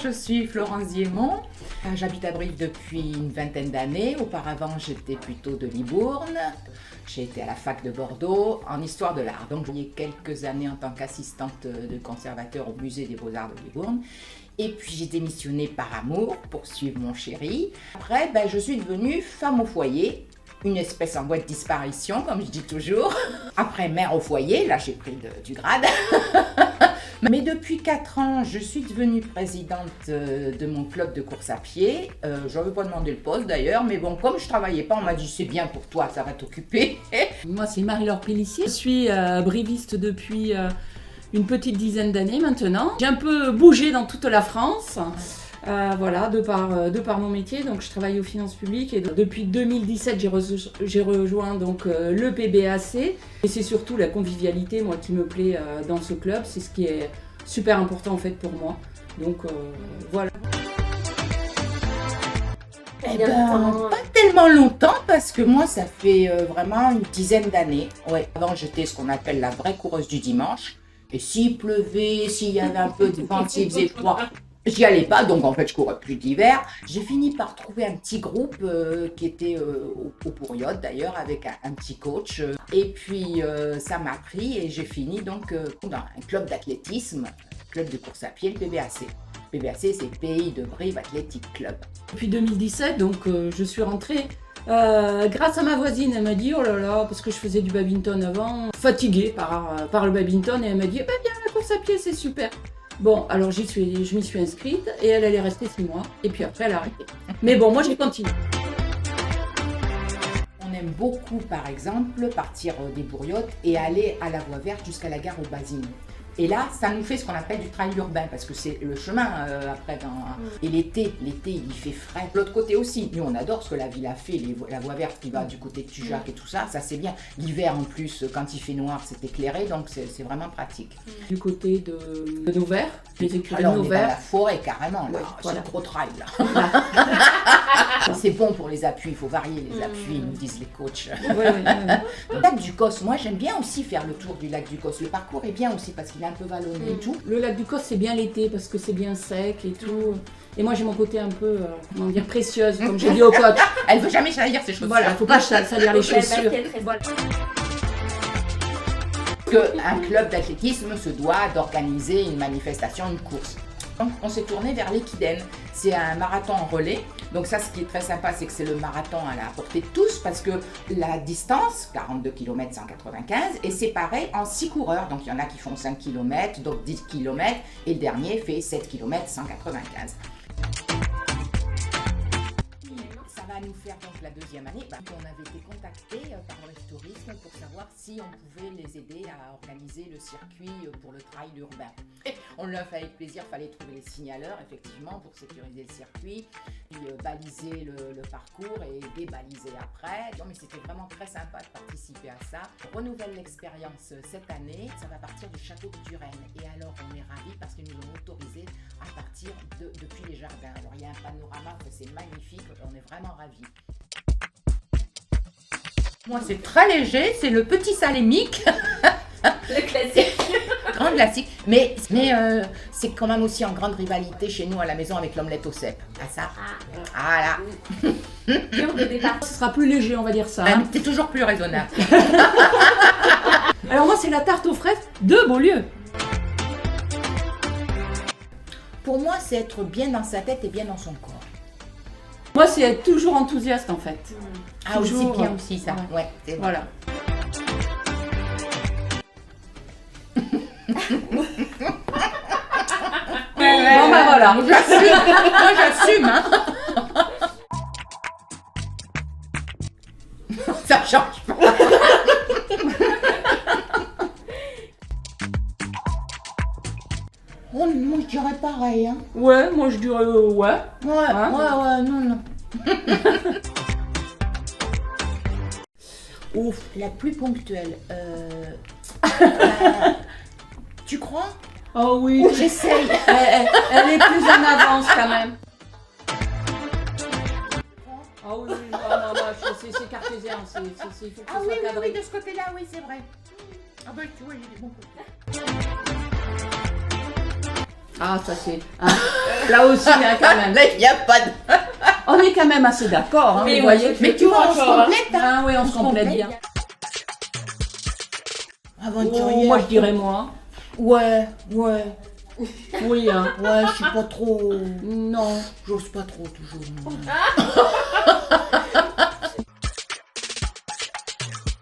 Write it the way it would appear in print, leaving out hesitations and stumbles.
je suis Florence Diémon. J'habite à Brive depuis une vingtaine d'années. Auparavant, j'étais plutôt de Libourne. J'ai été à la fac de Bordeaux en histoire de l'art. Donc, j'ai quelques années en tant qu'assistante de conservateur au musée des Beaux-Arts de Libourne. Et puis, j'ai démissionné par amour pour suivre mon chéri. Après, je suis devenue femme au foyer. Une espèce en voie de disparition, comme je dis toujours. Après, mère au foyer, là, j'ai pris du grade. Mais depuis 4 ans, je suis devenue présidente de mon club de course à pied. Je n'avais pas demandé le poste d'ailleurs, mais bon, comme je ne travaillais pas, on m'a dit c'est bien pour toi, ça va t'occuper. Moi, c'est Marie-Laure Pellissier. Je suis briviste depuis une petite dizaine d'années maintenant. J'ai un peu bougé dans toute la France. Voilà, de par mon métier, donc je travaille aux finances publiques et depuis 2017 j'ai rejoint donc le PBAC et c'est surtout la convivialité moi qui me plaît dans ce club, c'est ce qui est super important en fait pour moi, donc voilà. Pas tellement longtemps parce que moi ça fait vraiment une dizaine d'années. Ouais. Avant j'étais ce qu'on appelle la vraie coureuse du dimanche et s'il pleuvait, s'il y avait un peu de vent, s'il faisait froid, j'y allais pas, donc en fait je courais plus d'hiver. J'ai fini par trouver un petit groupe qui était au Pourriode d'ailleurs, avec un petit coach. Et puis ça m'a pris et j'ai fini donc dans un club d'athlétisme, club de course à pied, le PBAC. Le PBAC c'est Pays de Brive Athletic Club. Depuis 2017, donc je suis rentrée. Grâce à ma voisine, elle m'a dit oh là là, parce que je faisais du badminton avant, fatiguée par le badminton, et elle m'a dit viens, la course à pied c'est super. Bon, alors je m'y suis inscrite et elle est restée 6 mois et puis après elle a arrêté. Mais bon, moi j'ai continué. On aime beaucoup par exemple partir des Bourriottes et aller à la Voie Verte jusqu'à la gare aux Basines. Et là, ça nous fait ce qu'on appelle du trail urbain parce que c'est le chemin après. Et l'été, il fait frais. De l'autre côté aussi, nous on adore ce que la ville a fait, la voie verte qui va du côté de Tujac et tout ça, ça c'est bien. L'hiver en plus, quand il fait noir, c'est éclairé, donc c'est vraiment pratique. Du côté de Vauvert, les écuries de Vauvert. On est dans la forêt carrément, là. Ouais, c'est le gros trail là. C'est bon pour les appuis, il faut varier les appuis, nous disent les coachs. Le lac du Cos, moi j'aime bien aussi faire le tour du lac du Cos. Le parcours est bien aussi parce qu'il est un peu vallonné et tout. Le lac du Cos c'est bien l'été parce que c'est bien sec et tout. Et moi j'ai mon côté un peu, comment dire, précieuse, comme j'ai dit au coach. Elle veut jamais salir ses chaussures. Voilà, faut pas salir les chaussures. Voilà. Qu'un club d'athlétisme se doit d'organiser une manifestation, une course. Donc, on s'est tourné vers l'Équidène. C'est un marathon en relais. Donc ça, ce qui est très sympa, c'est que c'est le marathon à la portée de tous parce que la distance, 42 km 195, est séparée en 6 coureurs. Donc il y en a qui font 5 km, d'autres 10 km et le dernier fait 7 km 195. Ça va nous faire donc la deuxième année. On avait été contactés par le tourisme pour savoir si on pouvait les aider à organiser le circuit pour le trail urbain. Et on l'a fait avec plaisir, il fallait trouver les signaleurs effectivement pour sécuriser le circuit, puis baliser le parcours et débaliser après. Non, mais c'était vraiment très sympa de participer à ça. On renouvelle l'expérience cette année, ça va partir du château de Turenne. Et alors on est ravis parce qu'ils nous ont autorisé à partir depuis les jardins. Alors il y a un panorama, c'est magnifique, on est vraiment ravis. Moi c'est très léger, c'est le petit salémique. Le classique. Grand classique, mais c'est quand même aussi en grande rivalité chez nous à la maison avec l'omelette au cèpe. Ah ça, voilà. Dur de départ. Ce sera plus léger, on va dire ça. Hein. T'es toujours plus raisonnable. Alors moi c'est la tarte aux fraises de Beaulieu. Pour moi c'est être bien dans sa tête et bien dans son corps. Moi c'est être toujours enthousiaste en fait. Ah toujours, aussi bien aussi ça, ouais, c'est vrai. Voilà. Bon bah voilà. Moi j'assume, hein. Ça change pas. Oh, moi je dirais pareil, hein. Ouais, moi je dirais ouais. Ouais, Hein? non. Ouf, la plus ponctuelle. Tu crois? Oh oui. J'essaye. Elle est plus en avance quand même. Oh oui, non, c'est cartésien, il faut que ce soit cadré. Oui, de ce côté-là, oui, c'est vrai. Ah bah tu vois, il est des bons côtés. Ah, ça c'est... hein. Là aussi, hein, quand même. Là, il n'y a pas de... On est quand même assez d'accord, hein, Mais vous oui, voyez. Mais tu vois, on se Encore, complète, hein. Ah oui, on se complète bien. Aventurière. Oh, moi, je dirais moi. Ouais. Oui, hein. Ouais, je suis pas trop... Non. J'ose pas trop, toujours.